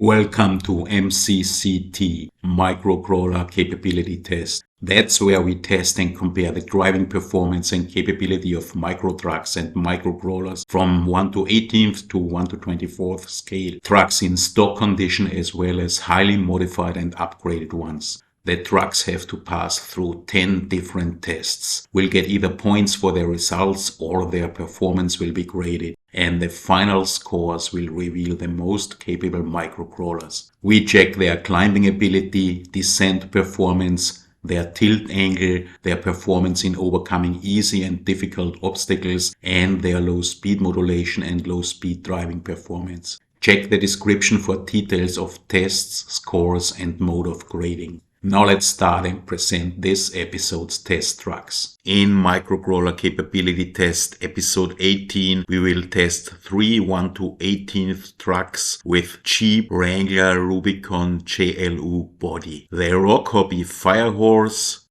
Welcome to MCCT, Microcrawler Capability Test. That's where we test and compare the driving performance and capability of micro trucks and microcrawlers from 1 to 18th to 1 to 24th scale. Trucks in stock condition as well as highly modified and upgraded ones. The trucks have to pass through 10 different tests. We'll get either points for their results or their performance will be graded, and the final scores will reveal the most capable microcrawlers. We check their climbing ability, descent performance, their tilt angle, their performance in overcoming easy and difficult obstacles, and their low speed modulation and low speed driving performance. Check the description for details of tests, scores, and mode of grading. Now let's start and present this episode's test trucks. In Microcrawler Capability Test episode 18, we will test 3 1 to 18th trucks with cheap Wrangler Rubicon JLU body. The RocHobby Firehorse,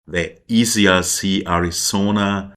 the EazyRC Arizona,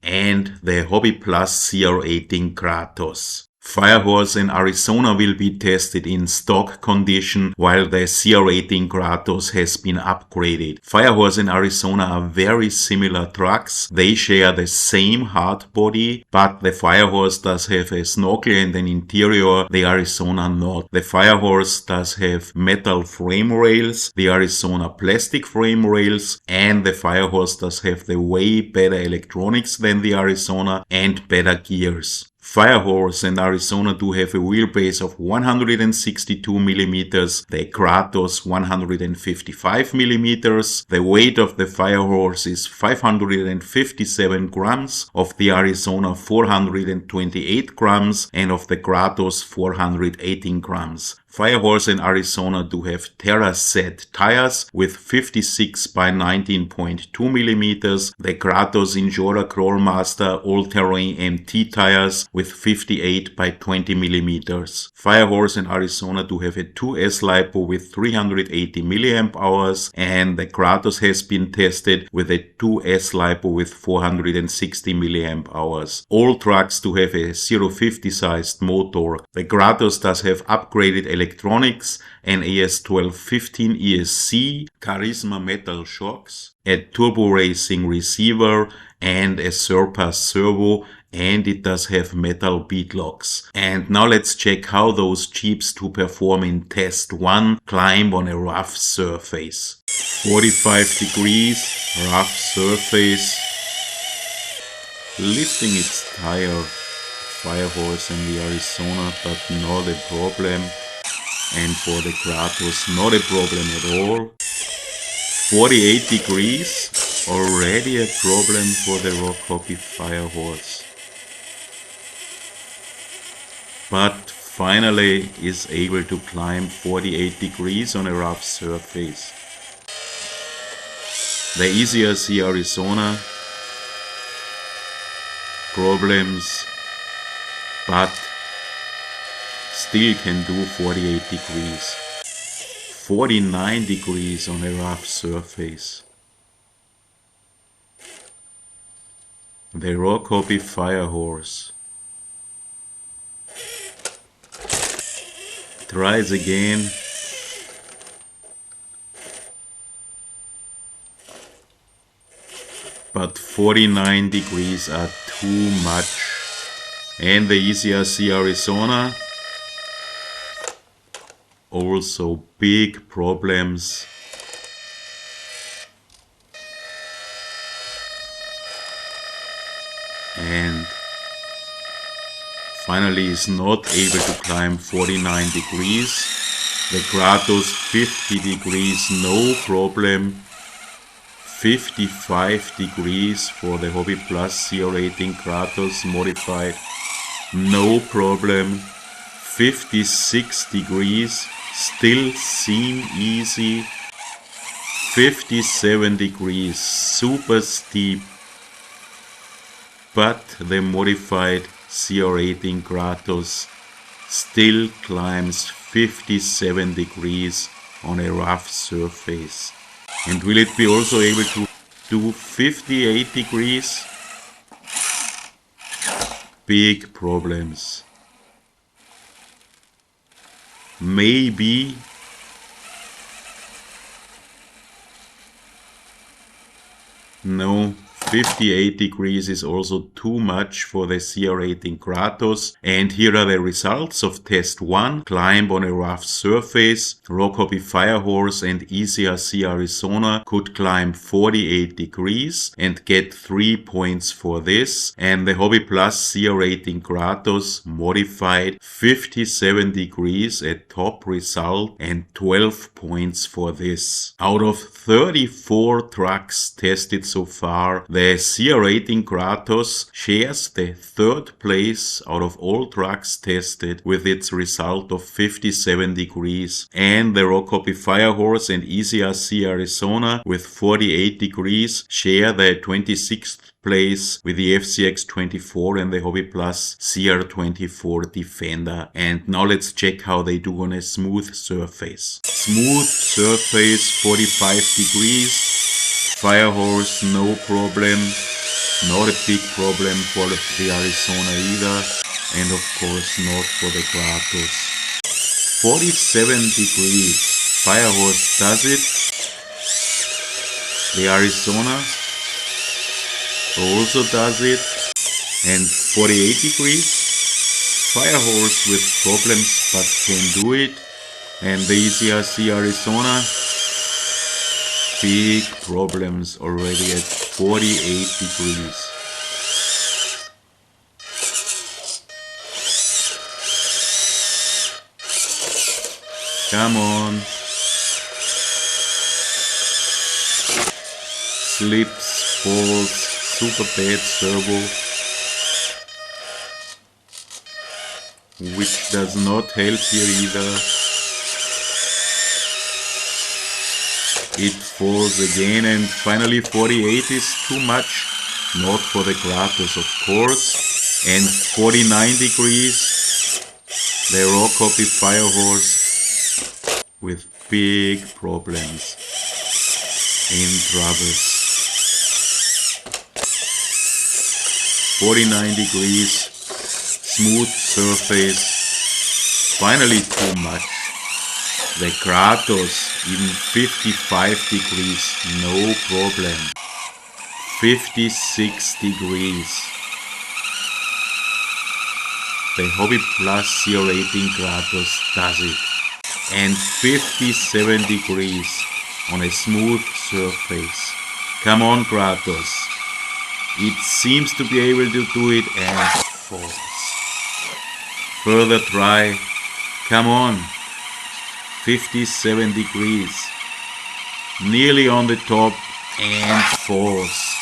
and the Hobby Plus CR-18 Kratos. Firehorse in Arizona will be tested in stock condition, while the CR-18 Kratos has been upgraded. Firehorse and Arizona are very similar trucks. They share the same hard body, but the Firehorse does have a snorkel and an interior, the Arizona not. The Firehorse does have metal frame rails, the Arizona plastic frame rails, and the Firehorse does have the way better electronics than the Arizona and better gears. Firehorse and Arizona do have a wheelbase of 162mm, the Kratos 155mm. The weight of the Firehorse is 557 grams, of the Arizona 428 grams, and of the Kratos 418 grams. Firehorse and Arizona do have Terra-set tires with 56 by 19.2mm, the Kratos Injora Crawlmaster All-Terrain MT tires with 58 by 20mm. Firehorse and Arizona do have a 2S LiPo with 380 mAh, and the Kratos has been tested with a 2S LiPo with 460 mAh. All trucks do have a 050 sized motor. The Kratos does have upgraded electronics, an AS1215 ESC, Charisma metal shocks, a turbo racing receiver, and a Surpass servo, and it does have metal bead locks. And now let's check how those Jeeps to perform in test 1 climb on a rough surface. 45 degrees, rough surface, lifting its tire, Firehorse and the Arizona, but not a problem. And for the Kratos, not a problem at all. 48 degrees, already a problem for the RocHobby Firehorse. But finally is able to climb 48 degrees on a rough surface. The EazyRC Arizona, problems, but still can do 48 degrees. 49 degrees on a rough surface. The RocHobby Firehorse tries again. But 49 degrees are too much. And the EazyRC Arizona, also big problems. And finally is not able to climb 49 degrees. The Kratos 50 degrees, no problem. 55 degrees for the Hobby Plus CR-18 Kratos modified, no problem. 56 degrees, still seem easy. 57 degrees, super steep, but the modified CR-18 Kratos still climbs 57 degrees on a rough surface. And will it be also able to do 58 degrees? Big problems. maybe. No, 58 degrees is also too much for the CR-18 Kratos. And here are the results of test 1. Climb on a rough surface. RocHobby Firehorse and EazyRC Arizona could climb 48 degrees and get 3 points for this. And the Hobby Plus CR-18 Kratos modified 57 degrees at top result and 12 points for this. Out of 34 trucks tested so far, the CR-18 Kratos shares the third place out of all trucks tested with its result of 57 degrees. And the RocHobby Firehorse and EazyRC Arizona with 48 degrees share the 26th place with the FCX24 and the Hobby Plus CR-24 Defender. And now let's check how they do on a smooth surface. Smooth surface, 45 degrees. Firehorse, no problem. Not a big problem for the Arizona either. And of course not for the Kratos. 47 degrees. Firehorse does it. The Arizona also does it. And 48 degrees. Firehorse with problems but can do it. And the EazyRC Arizona, big problems already at 48 degrees. Come on. Slips, falls, super bad servo, which does not help here either. It falls again, and finally 48 is too much. Not for the Kratos, of course. And 49 degrees. The RocHobby Firehorse with big problems. In troubles. 49 degrees. Smooth surface. Finally too much. The Kratos, even 55 degrees, no problem. 56 degrees. The Hobby Plus CR-18 Kratos does it. And 57 degrees on a smooth surface. Come on, Kratos. It seems to be able to do it and falls. Further try. Come on. 57 degrees, nearly on the top, and falls.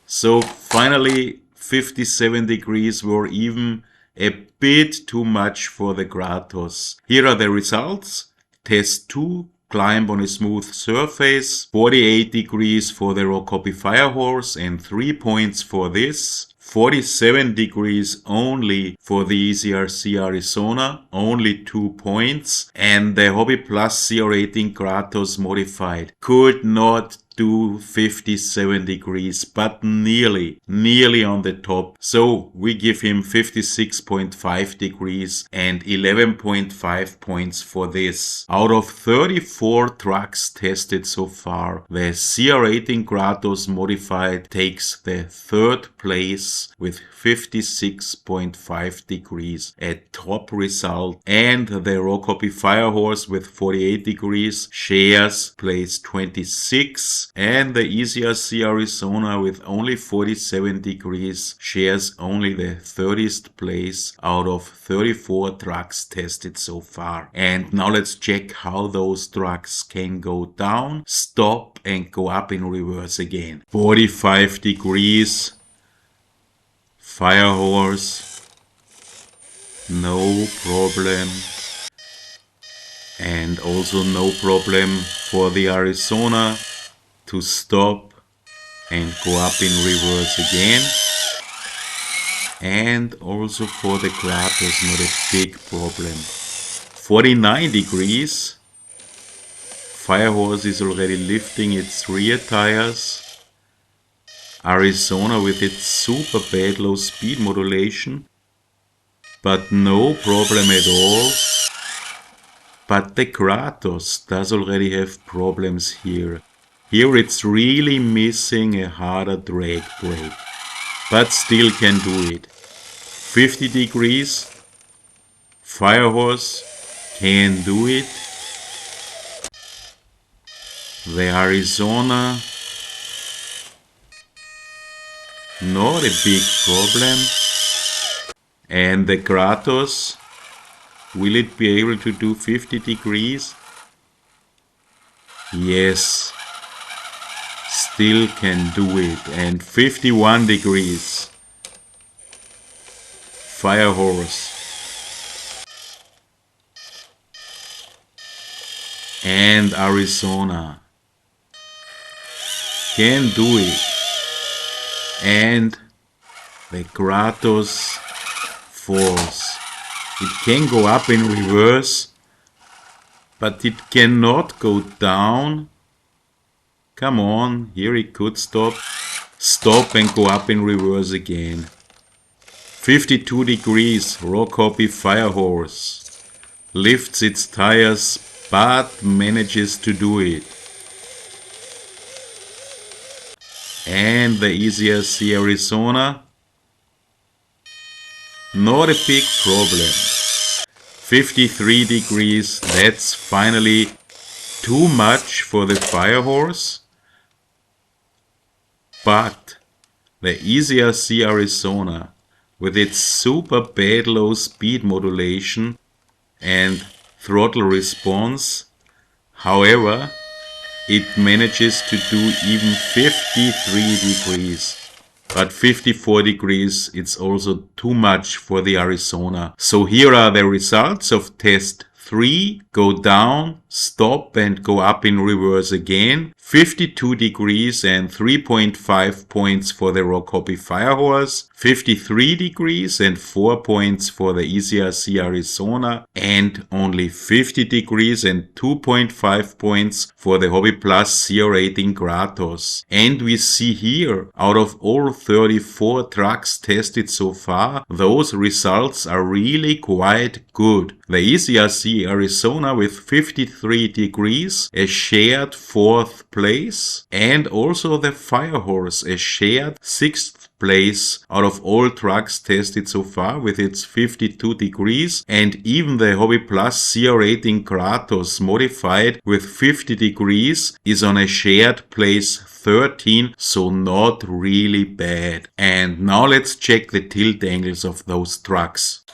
So finally 57 degrees were even a bit too much for the Kratos. Here are the results. Test 2, climb on a smooth surface, 48 degrees for the RocHobby Firehorse and 3 points for this. 47 degrees only for the EazyRC Arizona, only 2 points. And the Hobby Plus CR-18 Kratos modified could not do 57 degrees, but nearly on the top. So we give him 56.5 degrees and 11.5 points for this. Out of 34 trucks tested so far, the CR-18 Kratos modified takes the third place with 56.5 degrees, a top result. And the RocHobby Firehorse with 48 degrees shares place 26. And the EazyRC Arizona with only 47 degrees shares only the 30th place out of 34 trucks tested so far. And now let's check how those trucks can go down, stop and go up in reverse again. 45 degrees, Firehorse, no problem. And also no problem for the Arizona to stop and go up in reverse again. And also for the Kratos, not a big problem. 49 degrees. Firehorse is already lifting its rear tires. Arizona with its super bad low speed modulation but no problem at all. But the Kratos does already have problems here. Here it's really missing a harder drag brake, but still can do it. 50 degrees, Firehorse can do it. The Arizona, not a big problem. And the Kratos, will it be able to do 50 degrees? Yes, still can do it. And 51 degrees, Firehorse. And Arizona can do it. And the Kratos falls. It can go up in reverse, but it cannot go down. Come on, here it could stop. Stop and go up in reverse again. 52 degrees, RocHobby Firehorse. Lifts its tires, but manages to do it. And the EazyRC Arizona, not a big problem. 53 degrees, that's finally too much for the Firehorse. But the EazyRC Arizona, with its super bad low speed modulation and throttle response, however, it manages to do even 53 degrees. But 54 degrees, it's also too much for the Arizona. So here are the results of test 3. Go down, stop and go up in reverse again. 52 degrees and 3.5 points for the RocHobby Firehorse. 53 degrees and 4 points for the EazyRC Arizona. And only 50 degrees and 2.5 points for the Hobby Plus CR-18 Kratos. And we see here, out of all 34 trucks tested so far, those results are really quite good. The EazyRC Arizona with 53 degrees, a shared 4th place, and also the Firehorse, a shared 6th place out of all trucks tested so far with its 52 degrees, and even the Hobby Plus CR-18 Kratos modified with 50 degrees is on a shared place 13, so not really bad. And now let's check the tilt angles of those trucks.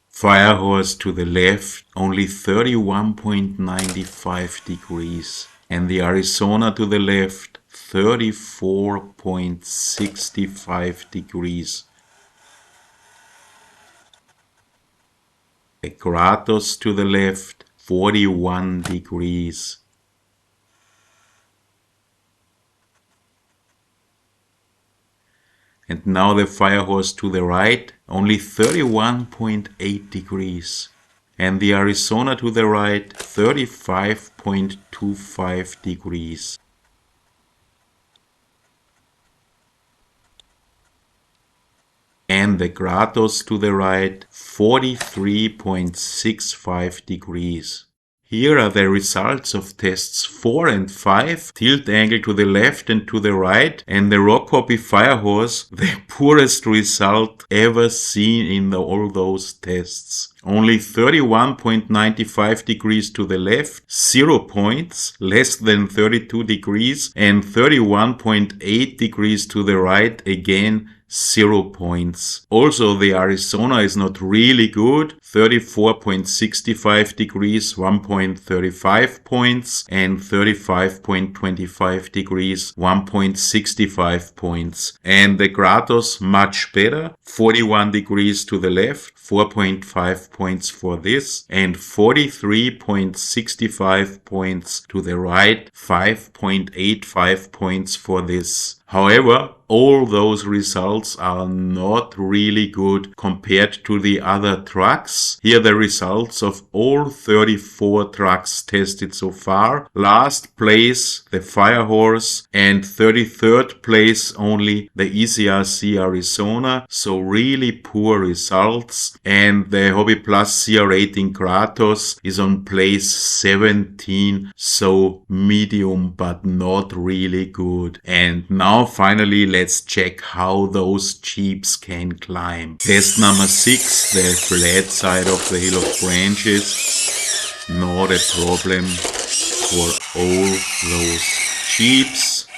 Firehorse to the left, only 31.95 degrees. And the Arizona to the left, 34.65 degrees. The Kratos to the left, 41 degrees. And now the Firehorse to the right, only 31.8 degrees. And the Arizona to the right, 35.25 degrees. And the Kratos to the right, 43.65 degrees. Here are the results of tests 4 and 5, tilt angle to the left and to the right, and the RocHobby Firehorse, the poorest result ever seen in all those tests. Only 31.95 degrees to the left, 0 points, less than 32 degrees, and 31.8 degrees to the right, again 0 points. Also, the Arizona is not really good. 34.65 degrees, 1.35 points, and 35.25 degrees, 1.65 points. And the Kratos much better. 41 degrees to the left, 4.5 points for this, and 43.65 points to the right, 5.85 points for this. However, all those results are not really good compared to the other trucks. Here the results of all 34 trucks tested so far. Last place the Firehorse, and 33rd place only the EazyRC Arizona. So really poor results. And the Hobby Plus CR-18 Kratos is on place 17. So medium but not really good. And now finally let's check how those Jeeps can climb. Test number 6, the flat side of the hill of branches. Not a problem for all those Jeeps.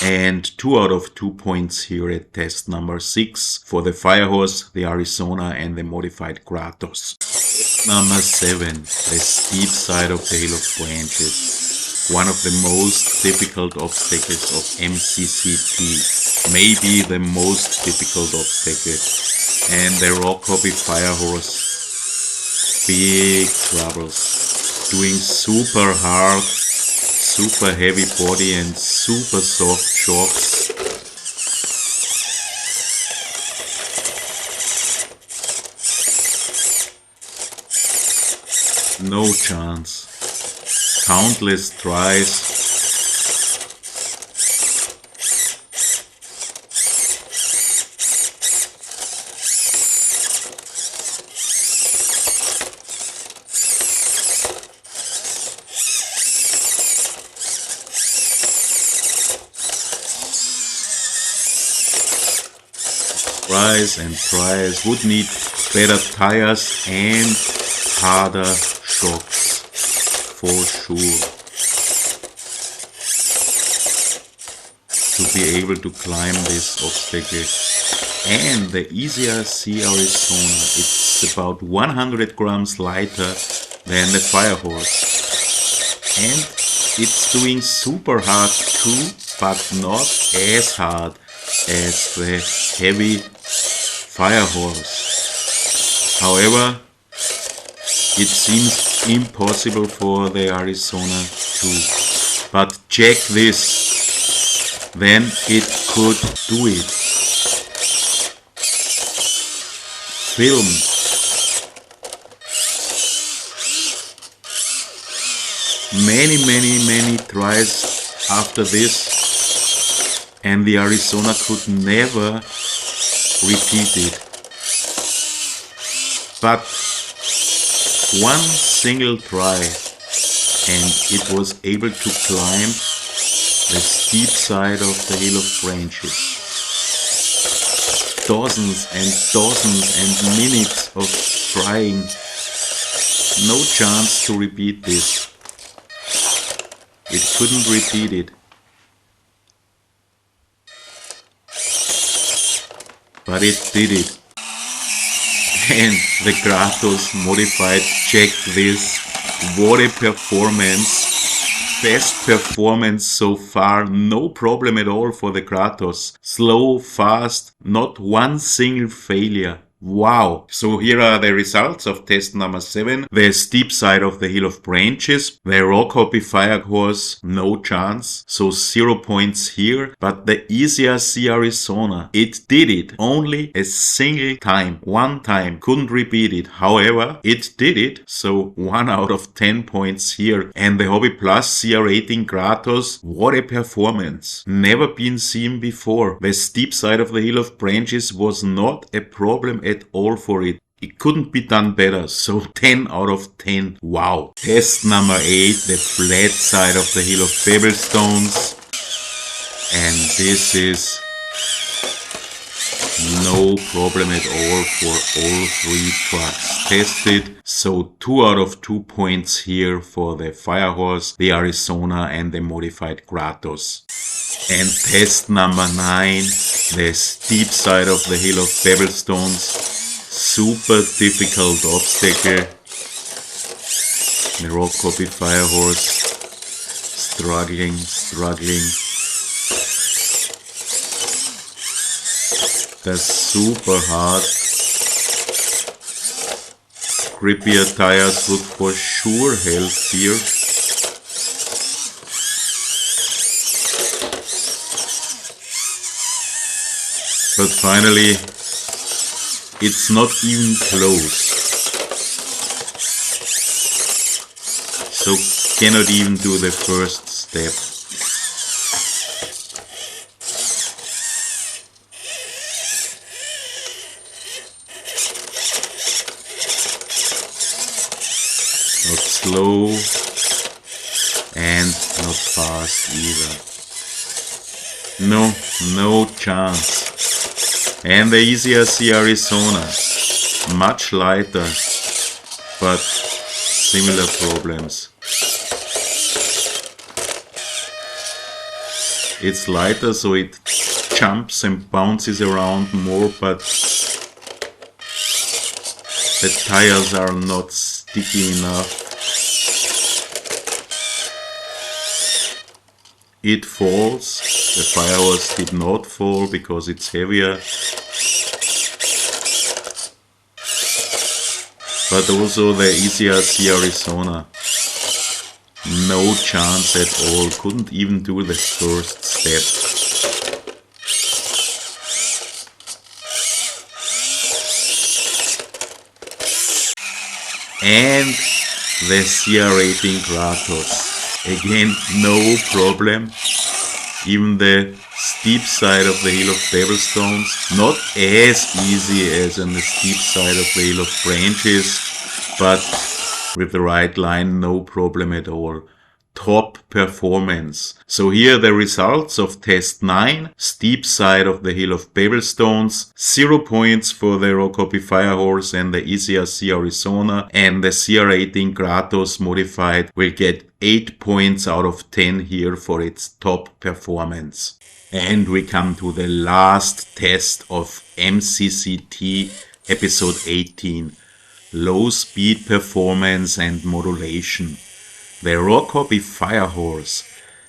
And 2 out of 2 points here at test number 6 for the Firehorse, the Arizona and the modified Kratos. Test number 7, the steep side of the hill of branches. One of the most difficult obstacles of MCCT, maybe the most difficult obstacle. And the RocHobby Firehorse, big troubles, doing super hard, super heavy body and super soft shocks. No chance. Countless tries. Tries and tries. Would need better tires and harder shocks. For sure, to be able to climb this obstacle. And the EazyRC Arizona, it's about 100 grams lighter than the Firehorse, and it's doing super hard too, but not as hard as the heavy Firehorse. However, it seems impossible for the Arizona too. But check this, then it could do it. Film. Many tries after this, and the Arizona could never repeat it. But one single try, and it was able to climb the steep side of the hill of branches. Dozens and minutes of trying. No chance to repeat this. It couldn't repeat it. But it did it. And the Kratos modified, check this, what a performance, best performance so far, no problem at all for the Kratos, slow, fast, not one single failure. Wow! So here are the results of test number 7. The steep side of the hill of branches. The RocHobby Firehorse, no chance. So 0 points here. But the EazyRC Arizona, it did it. Only a single time. One time. Couldn't repeat it. However, it did it. So 1 out of 10 points here. And the Hobby Plus CR-18 Kratos, what a performance. Never been seen before. The steep side of the hill of branches was not a problem at all for it. It couldn't be done better, so 10 out of 10. Wow. Test number 8, the flat side of the hill of pebble stones. And this is no problem at all for all 3 trucks tested. So 2 out of 2 points here for the Firehorse, the Arizona and the modified Kratos. And test number 9, the steep side of the hill of pebble stones. Super difficult obstacle. The RocHobby Firehorse struggling. That's super hard. grippier tires would for sure help here. But finally, it's not even close. So cannot even do the first step. Not slow and not fast either. No chance. And the EazyRC Arizona, much lighter, but similar problems. It's lighter, so it jumps and bounces around more, but the tires are not sticky enough. It falls. The firehose did not fall because it's heavier. But also the EazyRC Arizona, no chance at all, couldn't even do the first step. And the CR-18 Kratos, again no problem. Even the steep side of the hill of pebblestones, not as easy as on the steep side of the hill of branches, but with the right line, no problem at all. Top performance. So here are the results of test 9, steep side of the hill of pebblestones, 0 points for the RocHobby Firehorse and the EazyRC Arizona, and the CR-18 Kratos modified will get 8 points out of 10 here for its top performance. And we come to the last test of MCCT episode 18, low speed performance and modulation. The RocHobby Firehorse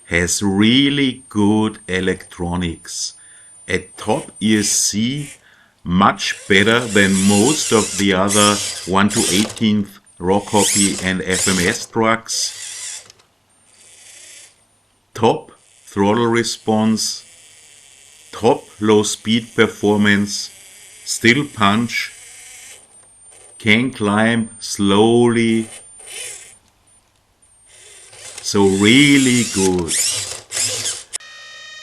has really good electronics. A top ESC, much better than most of the other 1 to 18th RocHobby and FMS trucks. Top throttle response, top low speed performance, still punch, can climb slowly. So really good.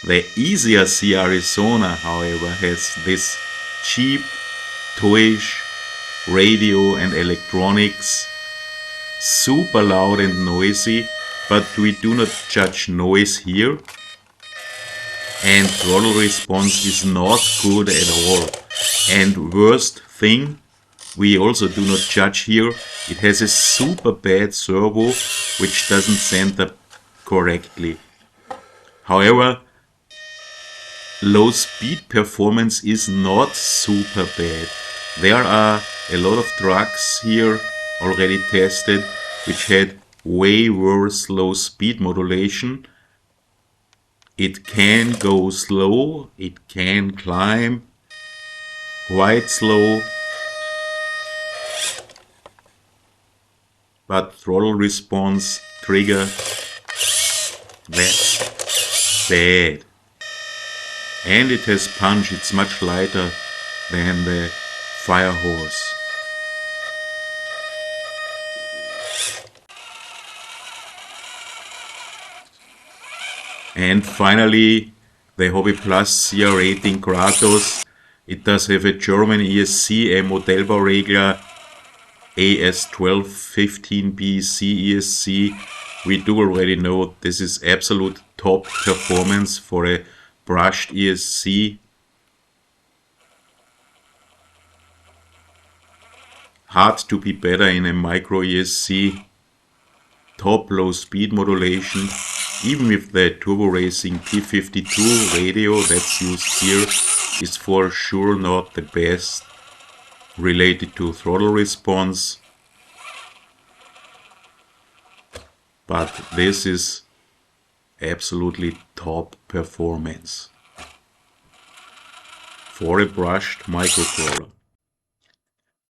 The EazyRC Arizona, however, has this cheap, toyish radio and electronics, super loud and noisy, but we do not judge noise here. And throttle response is not good at all. And worst thing, we also do not judge here, it has a super bad servo which doesn't center correctly. However, low speed performance is not super bad. There are a lot of trucks here already tested which had way worse low speed modulation. It can go slow, it can climb quite slow, but throttle response, trigger, that's bad. And it has punch, it's much lighter than the Firehorse. And finally, the Hobby Plus CR-18 Kratos. It does have a German ESC, a Modellbau Wrangler AS1215B ESC. We do already know this is absolute top performance for a brushed ESC. Hard to be better in a micro ESC. Top low speed modulation. Even with the Turbo Racing P52 radio that's used here, is for sure not the best related to throttle response. But this is absolutely top performance for a brushed microcrawler.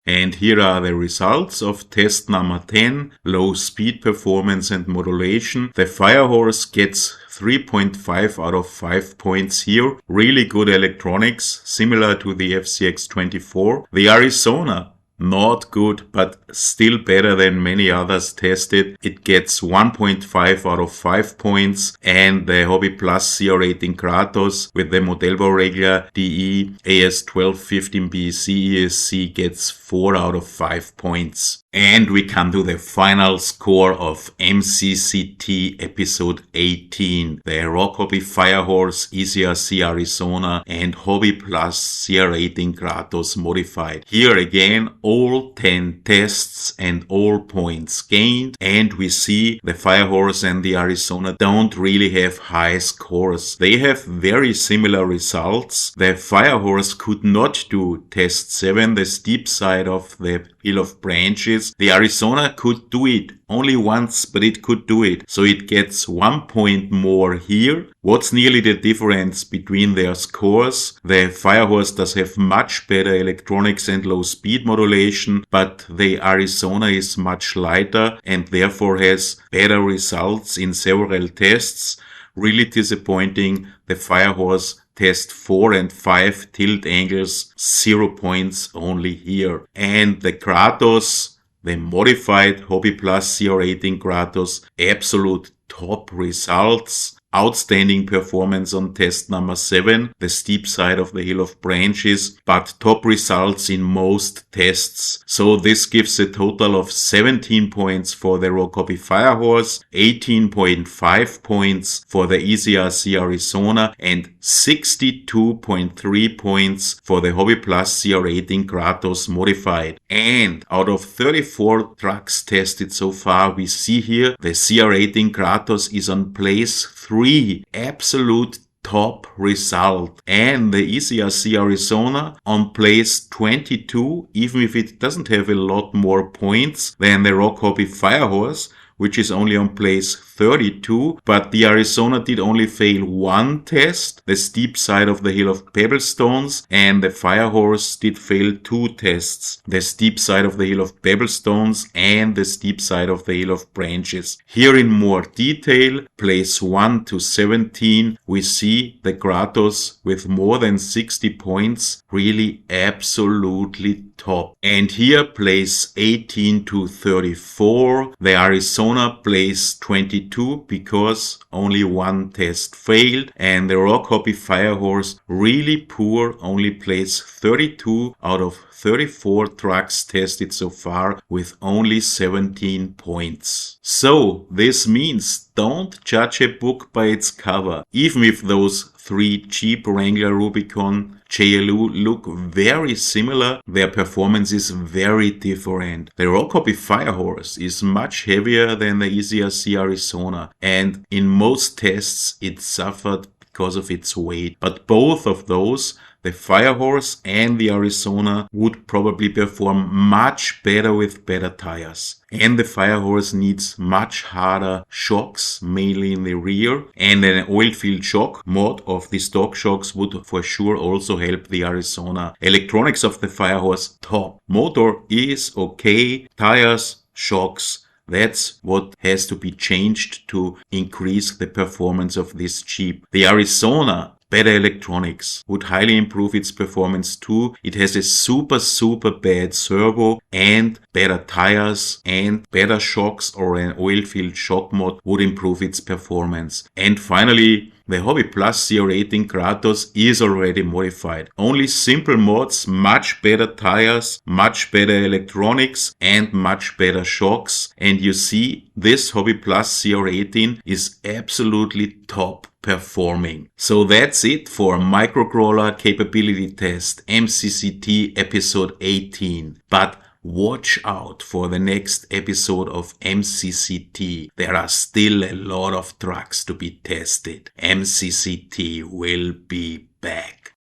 And here are the results of test number 10, low speed performance and modulation. The Firehorse gets 3.5 out of 5 points here. Really good electronics, similar to the FCX24. The Arizona, not good, but still better than many others tested. It gets 1.5 out of 5 points, and the Hobby Plus CR-18 Kratos with the Modelbau Wrangler DE AS1215B CESC gets 4 out of 5 points. And we come to the final score of MCCT episode 18. The RocHobby Firehorse, EazyRC Arizona and Hobby Plus CR-18 Kratos modified. Here again, all 10 tests and all points gained. And we see the Firehorse and the Arizona don't really have high scores. They have very similar results. The Firehorse could not do test 7, the steep side of the hill of branches. The Arizona could do it only once, but it could do it. So it gets 1 point more here. What's nearly the difference between their scores? The Firehorse does have much better electronics and low speed modulation, but the Arizona is much lighter and therefore has better results in several tests. Really disappointing. The Firehorse test 4 and 5 tilt angles, 0 points only here. And the Kratos, the modified Hobby Plus CR-18 Kratos, absolute top results. Outstanding performance on test number 7, the steep side of the hill of branches, but top results in most tests. So this gives a total of 17 points for the RocHobby Firehorse, 18.5 points for the EazyRC Arizona, and 62.3 points for the Hobby Plus CR-18 Kratos modified. And out of 34 trucks tested so far, we see here the CR-18 Kratos is on place 3, absolute top result, and the EazyRC Arizona on place 22, even if it doesn't have a lot more points than the RocHobby Firehorse, which is only on place 32, but the Arizona did only fail one test, the steep side of the hill of pebble stones, and the Firehorse did fail 2 tests, the steep side of the hill of pebble stones and the steep side of the hill of branches. Here in more detail, place 1 to 17, we see the Kratos with more than 60 points, really absolutely top. And here place 18 to 34, the Arizona place 22 because only one test failed, and the RocHobby Firehorse really poor, only place 32 out of 34 trucks tested so far with only 17 points. So this means don't judge a book by its cover. Even if those 3 cheap Wrangler Rubicon JLU look very similar, their performance is very different. The RocHobby Firehorse is much heavier than the EazyRC Arizona, and in most tests it suffered because of its weight. But both of those, the Firehorse and the Arizona, would probably perform much better with better tires. And the Firehorse needs much harder shocks, mainly in the rear, and an oil-filled shock mod of the stock shocks would for sure also help the Arizona. Electronics of the Firehorse top. Motor is okay, tires, shocks, that's what has to be changed to increase the performance of this Jeep. The Arizona, better electronics, would highly improve its performance too. It has a super bad servo, and better tires and better shocks or an oil-filled shock mod would improve its performance. And finally, the Hobby Plus CR-18 Kratos is already modified. Only simple mods, much better tires, much better electronics and much better shocks. And you see, this Hobby Plus CR-18 is absolutely top performing. So that's it for Microcrawler Capability Test MCCT episode 18. But watch out for the next episode of MCCT. There are still a lot of trucks to be tested. MCCT will be back.